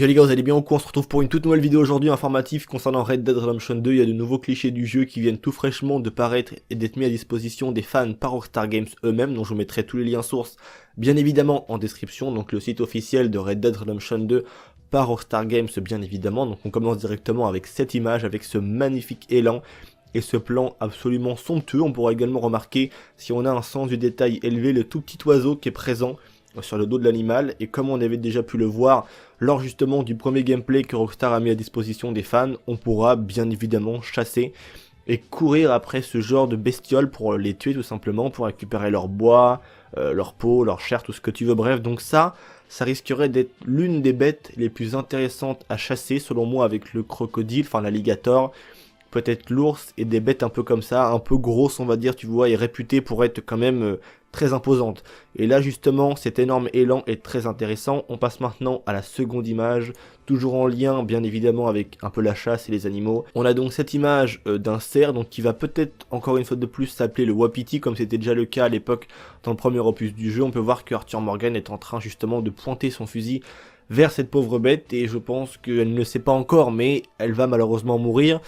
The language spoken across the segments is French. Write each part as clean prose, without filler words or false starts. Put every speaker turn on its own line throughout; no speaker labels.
Yo les gars, vous allez bien ou quoi? On se retrouve pour une toute nouvelle vidéo aujourd'hui informative concernant Red Dead Redemption 2. Il y a de nouveaux clichés du jeu qui viennent tout fraîchement de paraître et d'être mis à disposition des fans par Rockstar Games eux-mêmes. Donc je vous mettrai tous les liens sources bien évidemment en description. Donc le site officiel de Red Dead Redemption 2 par Rockstar Games bien évidemment. Donc on commence directement avec cette image, avec ce magnifique élan et ce plan absolument somptueux. On pourra également remarquer, si on a un sens du détail élevé, le tout petit oiseau qui est présent sur le dos de l'animal, et comme on avait déjà pu le voir lors justement du premier gameplay que Rockstar a mis à disposition des fans, on pourra bien évidemment chasser et courir après ce genre de bestioles pour les tuer tout simplement, pour récupérer leur bois, leur peau, leur chair, tout ce que tu veux, bref. Donc ça risquerait d'être l'une des bêtes les plus intéressantes à chasser selon moi, avec le crocodile, enfin l'alligator, peut-être l'ours et des bêtes un peu comme ça, un peu grosses on va dire, tu vois, et réputées pour être quand même très imposantes. Et là justement, cet énorme élan est très intéressant. On passe maintenant à la seconde image, toujours en lien bien évidemment avec un peu la chasse et les animaux. On a donc cette image d'un cerf, donc qui va peut-être encore une fois de plus s'appeler le wapiti, comme c'était déjà le cas à l'époque dans le premier opus du jeu. On peut voir que Arthur Morgan est en train justement de pointer son fusil vers cette pauvre bête, et je pense qu'elle ne le sait pas encore, mais elle va malheureusement mourir.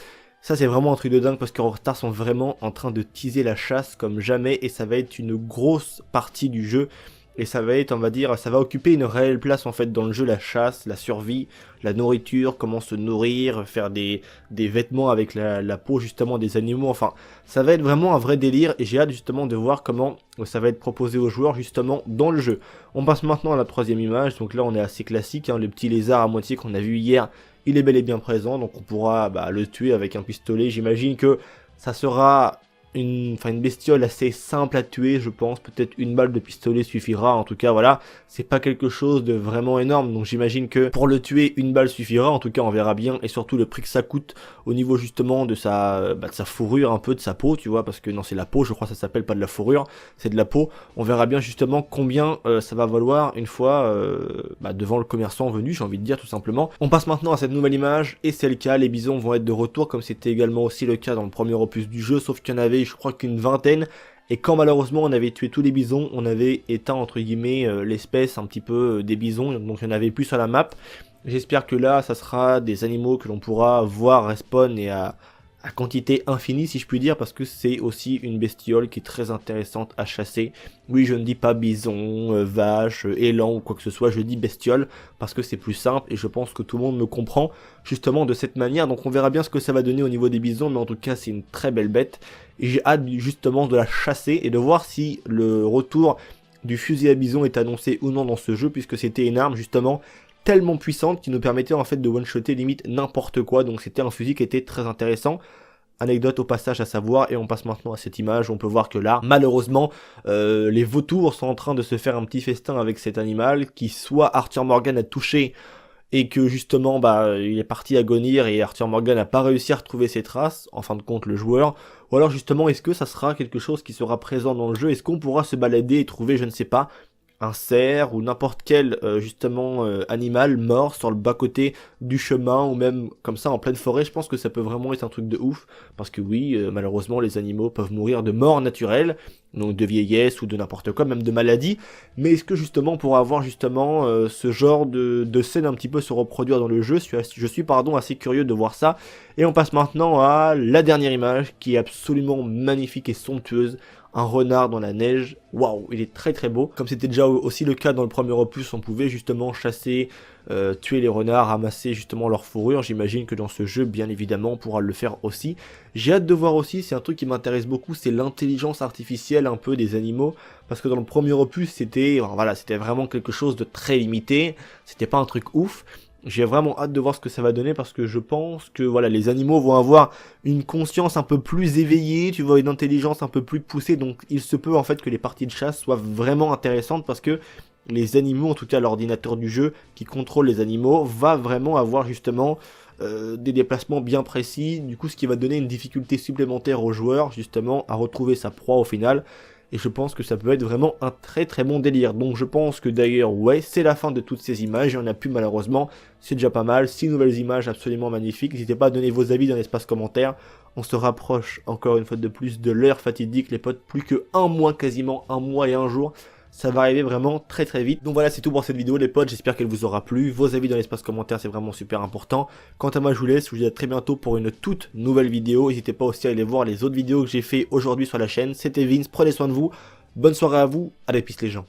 Ça c'est vraiment un truc de dingue parce que Rockstar sont vraiment en train de teaser la chasse comme jamais, et ça va être une grosse partie du jeu, et ça va être, on va dire, ça va occuper une réelle place en fait dans le jeu, la chasse, la survie, la nourriture, comment se nourrir, faire des vêtements avec la peau justement des animaux, enfin ça va être vraiment un vrai délire, et j'ai hâte justement de voir comment ça va être proposé aux joueurs justement dans le jeu. On passe maintenant à la troisième image, donc là on est assez classique, hein, le petit lézard à moitié qu'on a vu hier. Il est bel et bien présent, donc on pourra le tuer avec un pistolet. J'imagine que ça sera une bestiole assez simple à tuer, je pense. Peut-être une balle de pistolet suffira. En tout cas, voilà, c'est pas quelque chose de vraiment énorme. Donc j'imagine que pour le tuer, une balle suffira. En tout cas, on verra bien. Et surtout le prix que ça coûte au niveau justement de sa fourrure, un peu de sa peau, tu vois. Parce que non, c'est la peau, je crois que ça s'appelle, pas de la fourrure, c'est de la peau. On verra bien justement combien ça va valoir une fois devant le commerçant venu, j'ai envie de dire tout simplement. On passe maintenant à cette nouvelle image, et c'est le cas, les bisons vont être de retour, comme c'était également aussi le cas dans le premier opus du jeu, sauf qu'il y en avait, je crois, qu'une vingtaine, et quand malheureusement on avait tué tous les bisons, on avait éteint entre guillemets l'espèce un petit peu des bisons, donc il n'y en avait plus sur la map. J'espère que là ça sera des animaux que l'on pourra voir respawn et à quantité infinie si je puis dire, parce que c'est aussi une bestiole qui est très intéressante à chasser. Oui, je ne dis pas bison, vache, élan ou quoi que ce soit, je dis bestiole parce que c'est plus simple, et je pense que tout le monde me comprend justement de cette manière. Donc on verra bien ce que ça va donner au niveau des bisons, mais en tout cas c'est une très belle bête, et j'ai hâte justement de la chasser et de voir si le retour du fusil à bison est annoncé ou non dans ce jeu, puisque c'était une arme justement tellement puissante qui nous permettait en fait de one-shotter limite n'importe quoi. Donc c'était un fusil qui était très intéressant. Anecdote au passage à savoir, et on passe maintenant à cette image où on peut voir que là, malheureusement, les vautours sont en train de se faire un petit festin avec cet animal, qui soit Arthur Morgan a touché et que justement il est parti agonir et Arthur Morgan n'a pas réussi à retrouver ses traces, en fin de compte le joueur, ou alors justement est-ce que ça sera quelque chose qui sera présent dans le jeu, est-ce qu'on pourra se balader et trouver, je ne sais pas, un cerf ou n'importe quel justement animal mort sur le bas-côté du chemin, ou même comme ça en pleine forêt. Je pense que ça peut vraiment être un truc de ouf, parce que oui, malheureusement les animaux peuvent mourir de mort naturelle, donc de vieillesse ou de n'importe quoi, même de maladie. Mais est-ce que justement on pourra avoir justement ce genre de scène un petit peu se reproduire dans le jeu? Je suis assez curieux de voir ça. Et on passe maintenant à la dernière image, qui est absolument magnifique et somptueuse. Un renard dans la neige, waouh, il est très très beau. Comme c'était déjà aussi le cas dans le premier opus, on pouvait justement chasser, tuer les renards, ramasser justement leur fourrure. J'imagine que dans ce jeu, bien évidemment, on pourra le faire aussi. J'ai hâte de voir aussi, c'est un truc qui m'intéresse beaucoup, c'est l'intelligence artificielle un peu des animaux. Parce que dans le premier opus, c'était vraiment quelque chose de très limité, c'était pas un truc ouf. J'ai vraiment hâte de voir ce que ça va donner, parce que je pense que voilà, les animaux vont avoir une conscience un peu plus éveillée, tu vois, une intelligence un peu plus poussée, donc il se peut en fait que les parties de chasse soient vraiment intéressantes, parce que les animaux, en tout cas l'ordinateur du jeu qui contrôle les animaux, va vraiment avoir justement des déplacements bien précis, du coup ce qui va donner une difficulté supplémentaire aux joueurs justement à retrouver sa proie au final. Et je pense que ça peut être vraiment un très très bon délire. Donc je pense que d'ailleurs, ouais, c'est la fin de toutes ces images. Il n'y en a plus malheureusement. C'est déjà pas mal. 6 nouvelles images absolument magnifiques. N'hésitez pas à donner vos avis dans l'espace commentaire. On se rapproche encore une fois de plus de l'heure fatidique, les potes. Plus que un mois quasiment, un mois et un jour. ça va arriver vraiment très très vite. Donc voilà, c'est tout pour cette vidéo les potes, j'espère qu'elle vous aura plu. Vos avis dans l'espace commentaire, c'est vraiment super important. Quant à moi, je vous laisse, je vous dis à très bientôt pour une toute nouvelle vidéo. N'hésitez pas aussi à aller voir les autres vidéos que j'ai fait aujourd'hui sur la chaine. C'était Vince, prenez soin de vous, bonne soirée à vous, allez peace les gens.